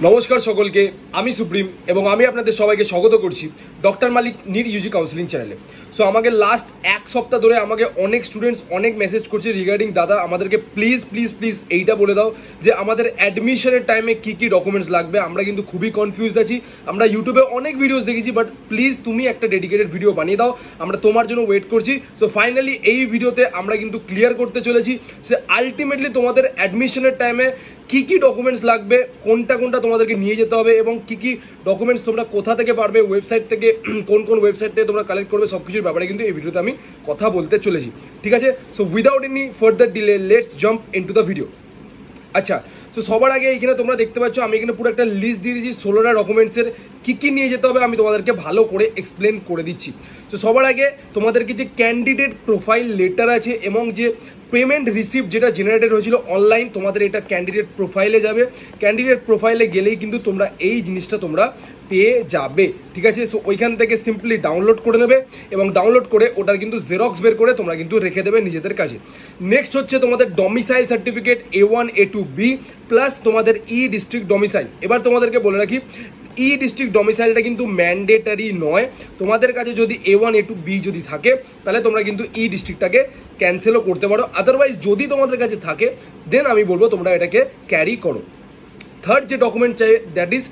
নমস্কার সকলকে, আমি সুপ্রিম এবং আমি আপনাদের সবাইকে স্বাগত করছি ডক্টর মালিক নিট ইউজি কাউন্সিলিং চ্যানেলে। সো আমাকে লাস্ট এক সপ্তাহ ধরে আমাকে অনেক স্টুডেন্টস অনেক মেসেজ করছে রিগার্ডিং দাদা আমাদেরকে প্লিজ প্লিজ প্লিজ এইটা বলে দাও যে আমাদের অ্যাডমিশনের টাইমে কী কী ডকুমেন্টস লাগবে। আমরা কিন্তু খুবই কনফিউজড আছি, আমরা ইউটিউবে অনেক ভিডিওস দেখেছি, বাট প্লিজ তুমি একটা ডেডিকেটেড ভিডিও বানিয়ে দাও, আমরা তোমার জন্য ওয়েট করছি। সো ফাইনালি এই ভিডিওতে আমরা কিন্তু ক্লিয়ার করতে চলেছি যে আলটিমেটলি তোমাদের অ্যাডমিশনের টাইমে কি কি ডকুমেন্টস লাগবে, কোনটা কোনটা তোমাদেরকে নিয়ে যেতে হবে এবং কি কি ডকুমেন্টস তোমরা কোথা থেকে পারবে, ওয়েবসাইট থেকে কোন কোন ওয়েবসাইট থেকে তোমরা কালেক্ট করবে, সব কিছুর ব্যাপারে কিন্তু এই ভিডিওতে আমি কথা বলতে চলেছি। ঠিক আছে, so without any further delay let's jump into the video. আচ্ছা, তো সবার আগে এখানে তোমরা দেখতে পাচ্ছ আমি এখানে পুরো একটা লিস্ট দিয়ে দিয়েছি 16টা ডকুমেন্টসের কী কী নিয়ে যেতে হবে, আমি তোমাদেরকে ভালো করে এক্সপ্লেন করে দিচ্ছি। তো সবার আগে তোমাদেরকে যে ক্যান্ডিডেট প্রোফাইল লেটার আছে এবং যে পেমেন্ট রিসিপ্ট যেটা জেনারেটেড হয়েছিল অনলাইন, তোমাদের এটা ক্যান্ডিডেট প্রোফাইলে যাবে। ক্যান্ডিডেট প্রোফাইলে গেলেই কিন্তু তোমরা এই জিনিসটা তোমরা পেয়ে যাবে। ঠিক আছে, সো ওইখান থেকে সিম্পলি ডাউনলোড করে নেবে এবং ডাউনলোড করে ওটার কিন্তু জেরক্স বের করে তোমরা কিন্তু রেখে দেবে নিজেদের কাছে। নেক্সট হচ্ছে তোমাদের domicile certificate A1 A2 B plus তোমাদের ই ডিস্ট্রিক্ট ডমিসাইল। এবার তোমাদেরকে বলে রাখি ই ডিস্ট্রিক্ট ডমিসাইলটা কিন্তু ম্যান্ডেটারি নয়, তোমাদের কাছে যদি A1 A2 B যদি থাকে তাহলে তোমরা কিন্তু ই ডিস্ট্রিক্টটাকে ক্যান্সেলও করতে পারো, আদারওয়াইজ যদি তোমাদের কাছে থাকে দেন আমি বলবো তোমরা এটাকে ক্যারি করো। থার্ড যে ডকুমেন্ট চাই that is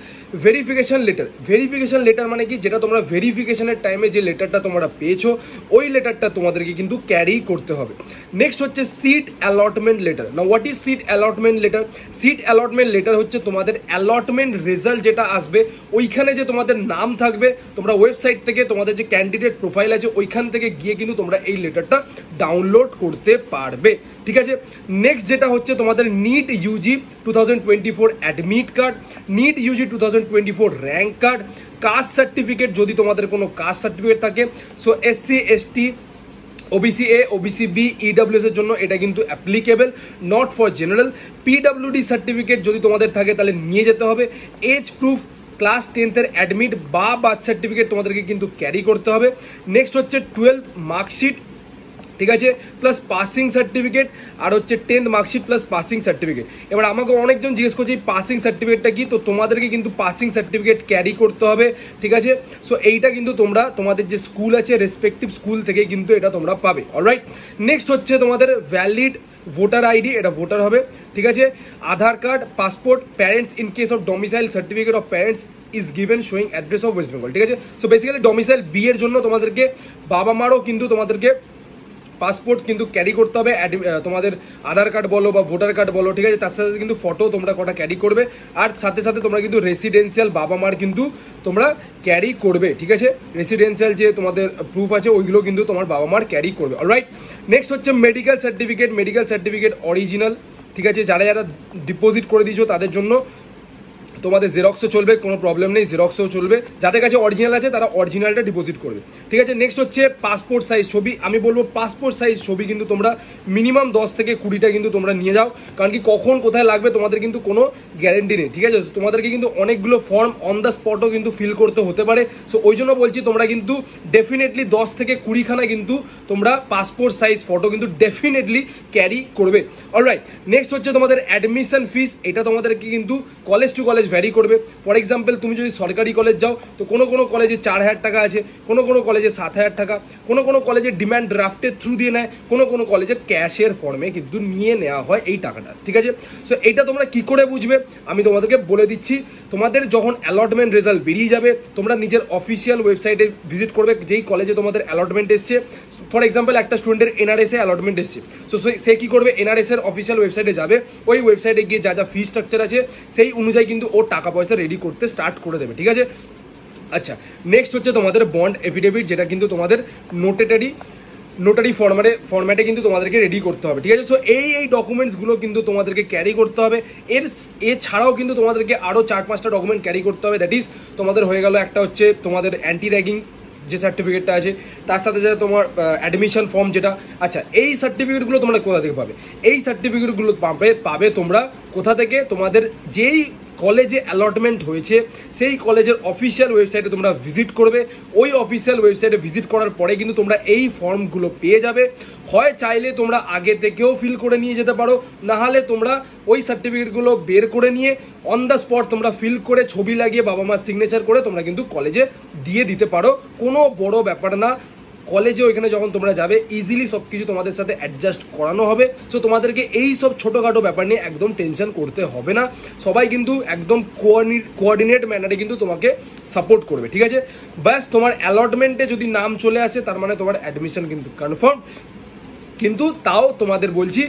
verification letter. Verification letter মানে কি, যেটা তোমরা ভেরিফিকেশনের টাইমে যে লেটারটা তোমরা পেয়েছো ওই লেটারটা তোমাদেরকে কিন্তু ক্যারি করতে হবে। নেক্সট হচ্ছে সিট অ্যালটমেন্ট লেটার। না what is seat allotment letter? Seat allotment letter হচ্ছে তোমাদের অ্যালটমেন্ট রেজাল্ট যেটা আসবে ওইখানে যে তোমাদের নাম থাকবে, তোমরা ওয়েবসাইট থেকে তোমাদের যে ক্যান্ডিডেট প্রোফাইল আছে ওইখান থেকে গিয়ে কিন্তু তোমরা এই লেটারটা ডাউনলোড করতে পারবে। ঠিক আছে, নেক্সট যেটা হচ্ছে তোমাদের NEET UG 2024 admit card, NEET UG 2024 rank card, caste certificate যদি তোমাদের কোনো কাস্ট সার্টিফিকেট থাকে। So SC ST OBC A OBC B EWS এর জন্য এটা কিন্তু applicable, not for general. PWD certificate যদি তোমাদের থাকে তাহলে নিয়ে যেতে হবে। Age proof, class 10th admit বা বার্থ সার্টিফিকেট তোমাদেরকে কিন্তু ক্যারি করতে হবে। নেক্সট হচ্ছে 12th মার্কশিট, ঠিক আছে, প্লাস পাসিং সার্টিফিকেট, আর হচ্ছে 10th marksheet plus passing certificate. এবার আমাকে অনেকজন জিজ্ঞেস করছে এই পাসিং সার্টিফিকেটটা কি, তো তোমাদেরকে কিন্তু পাসিং সার্টিফিকেট ক্যারি করতে হবে। ঠিক আছে, সো এইটা কিন্তু তোমরা তোমাদের যে স্কুল আছে রেসপেক্টিভ স্কুল থেকে কিন্তু এটা তোমরা পাবে। অলরাইট, নেক্সট হচ্ছে তোমাদের ভ্যালিড ভোটার আইডি, এটা ভোটার হবে। ঠিক আছে, Aadhaar card, passport, parents in case of domicile certificate of parents is given showing address of West Bengal. ঠিক আছে, সো বেসিক্যালি ডমিসাইল বি এর জন্য তোমাদেরকে বাবা মারও কিন্তু তোমাদেরকে পাসপোর্ট কিন্তু ক্যারি করতে হবে, তোমাদের আধার কার্ড বলো বা ভোটার কার্ড বলো। ঠিক আছে, তার সাথে কিন্তু ফটো তোমরা কটা ক্যারি করবে, আর সাথে সাথে তোমরা কিন্তু রেসিডেন্সিয়াল বাবা মার কিন্তু তোমরা ক্যারি করবে। ঠিক আছে, রেসিডেন্সিয়াল যে তোমাদের প্রুফ আছে ওইগুলো কিন্তু তোমার বাবা মার ক্যারি করবে। অলরাইট, নেক্সট হচ্ছে medical certificate. Medical certificate original, ঠিক আছে, যারা যারা ডিপোজিট করে দিয়েছো তাদের জন্য তোমাদের জেরক্সও চলবে, কোনো প্রবলেম নেই, জেরক্সও চলবে। যাদের কাছে অরিজিনাল আছে তারা অরিজিনালটা ডিপোজিট করবে। ঠিক আছে, নেক্সট হচ্ছে পাসপোর্ট সাইজ ছবি। আমি বলবো পাসপোর্ট সাইজ ছবি কিন্তু তোমরা মিনিমাম 10 থেকে 20টা কিন্তু তোমরা নিয়ে যাও, কারণ কি কখন কোথায় লাগবে তোমাদের কিন্তু কোনো গ্যারেন্টি নেই। ঠিক আছে, তোমাদেরকে কিন্তু অনেকগুলো ফর্ম অন দ্য স্পটও কিন্তু ফিল করতে হতে পারে। সো ওই জন্য বলছি তোমরা কিন্তু ডেফিনেটলি 10 থেকে 20খানা কিন্তু তোমরা পাসপোর্ট সাইজ ফটো কিন্তু ডেফিনেটলি ক্যারি করবে। অলরাইট, নেক্সট হচ্ছে তোমাদের অ্যাডমিশন ফিস। এটা তোমাদেরকে কিন্তু কলেজ টু কলেজ ভ্যারি করবে। ফর এক্সাম্পল তুমি যদি সরকারি কলেজ যাও তো কোনো কোনো কলেজে 4000 টাকা আছে, কোনো কোনো কলেজে 7000 টাকা, কোনো কোনো কলেজে ডিম্যান্ড ড্রাফটের থ্রু দিয়ে নেয়, কোনো কোনো কলেজে ক্যাশের ফর্মে কিন্তু নিয়ে নেওয়া হয় এই টাকাটা। ঠিক আছে, সো এইটা তোমরা কি করে বুঝবে আমি তোমাদেরকে বলে দিচ্ছি। তোমাদের যখন অ্যালটমেন্ট রেজাল্ট বেরিয়ে যাবে তোমরা নিজের অফিসিয়াল ওয়েবসাইটে ভিজিট করবে যেই কলেজে তোমাদের অ্যালটমেন্ট এসছে। ফর এক্সাম্পল একটা স্টুডেন্টের NRS এ অ্যালটমেন্ট এসছে, সো সে কি করবে NRS এর অফিসিয়াল ওয়েবসাইটে যাবে, ওই ওয়েবসাইটে গিয়ে যা যা ফি স্ট্রাকচার আছে সেই অনুযায়ী কিন্তু ও টাকা পয়সা রেডি করতে স্টার্ট করে দেবে। ঠিক আছে, আচ্ছা, নেক্সট হচ্ছে তোমাদের বন্ড এফিডেভিট, যেটা কিন্তু তোমাদের নোটারি ফরম্যাটে কিন্তু তোমাদেরকে রেডি করতে হবে। ঠিক আছে, সো এই ডকুমেন্টসগুলো কিন্তু তোমাদেরকে ক্যারি করতে হবে। এছাড়াও কিন্তু তোমাদেরকে আরও 4-5টা ডকুমেন্ট ক্যারি করতে হবে। দ্যাট ইজ তোমাদের হয়ে গেল একটা হচ্ছে তোমাদের অ্যান্টি র্যাগিং যে সার্টিফিকেটটা আছে, তার সাথে সাথে তোমার অ্যাডমিশন ফর্ম যেটা। আচ্ছা, এই সার্টিফিকেটগুলো তোমরা কোথা থেকে পাবে? এই সার্টিফিকেটগুলো পাবে তোমরা কোথা থেকে? তোমাদের যেই কলেজে অ্যালটমেন্ট হয়েছে সেই কলেজের অফিসিয়াল ওয়েবসাইটে তোমরা ভিজিট করবে। ওই অফিসিয়াল ওয়েবসাইটে ভিজিট করার পরে কিন্তু তোমরা এই ফর্মগুলো পেয়ে যাবে। হয় চাইলে তোমরা আগে থেকেও ফিল করে নিয়ে যেতে পারো, না হলে তোমরা ওই সার্টিফিকেটগুলো বের করে নিয়ে অন দ্য স্পট তোমরা ফিল করে ছবি লাগিয়ে বাবা মার সিগনেচার করে তোমরা কিন্তু কলেজে দিয়ে দিতে পারো। কোনো বড় ব্যাপার না। কলেজে ওইখানে যখন তোমরা যাবে ইজিলি সব কিছু তোমাদের সাথে অ্যাডজাস্ট করানো হবে। সো তোমাদেরকে এই সব ছোটোখাটো ব্যাপার নিয়ে একদম টেনশন করতে হবে না। সবাই কিন্তু একদম কোঅর্ডিনেট ম্যানারে কিন্তু তোমাকে সাপোর্ট করবে, ঠিক আছে? ব্যাস তোমার অ্যালটমেন্টে যদি নাম চলে আসে তার মানে তোমার অ্যাডমিশন কিন্তু কনফার্ম। কিন্তু তাও তোমাদের বলছি,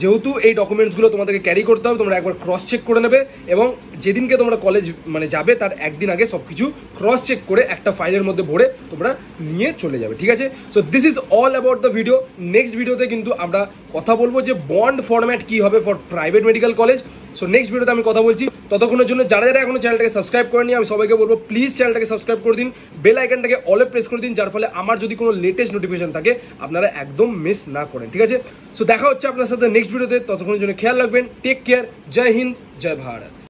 যেহেতু এই ডকুমেন্টসগুলো তোমাদেরকে ক্যারি করতে হবে, তোমরা একবার ক্রস চেক করে নেবে এবং যেদিনকে তোমরা কলেজ মানে যাবে তার একদিন আগে সব কিছু ক্রস চেক করে একটা ফাইলের মধ্যে ভরে তোমরা নিয়ে চলে যাবে, ঠিক আছে? So this is all about the video. Next ভিডিওতে কিন্তু আমরা কথা বলবো যে বন্ড ফরম্যাট কী হবে for private medical college. So next ভিডিওতে আমি কথা বলছি। ততক্ষণের জন্য যারা যারা এখনো চ্যানেলটাকে সাবস্ক্রাইব করেনি আমি সবাইকে বলবো প্লিজ চ্যানেলটাকে সাবস্ক্রাইব করে দিন, বেল আইকনটাকে অলে প্রেস করে দিন, যার ফলে আমার যদি কোনো লেটেস্ট নোটিফিকেশন থাকে আপনারা একদম মিস না করেন, ঠিক আছে? সো দেখা হচ্ছে আপনার সাথে নেক্সট ভিডিওতে। ততক্ষণের জন্য খেয়াল রাখবেন। Take care. জয় হিন্দ, জয় ভারত।